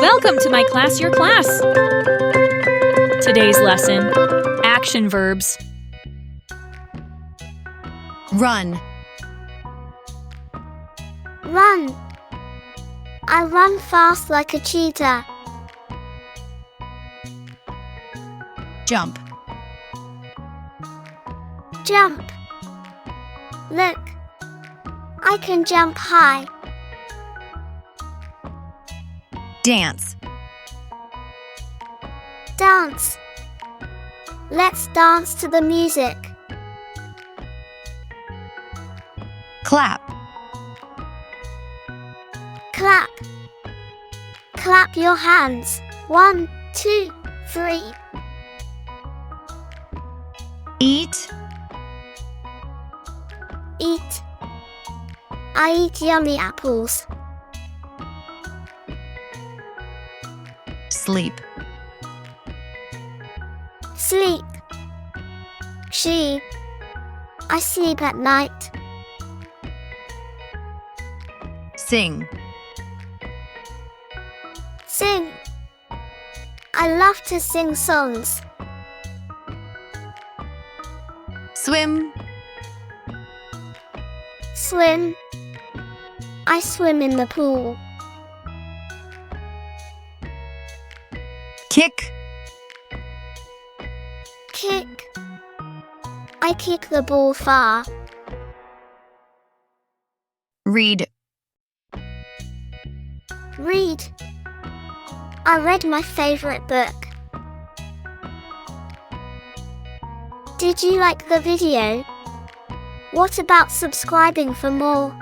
Welcome to Myclass, Yourclass! Today's lesson, action verbs. Run. Run. I run fast like a cheetah. Jump. Jump. Look, I can jump high. Dance. Dance. Let's dance to the music. Clap. Clap. Clap your hands. 1, 2, 3. Eat. Eat. I eat yummy apples. Sleep. Sleep. I sleep at night. Sing. Sing. I love to sing songs. Swim. Swim. I swim in the pool. Kick. Kick. I kick the ball far. Read. Read. I read my favorite book. Did you like the video? What about subscribing for more?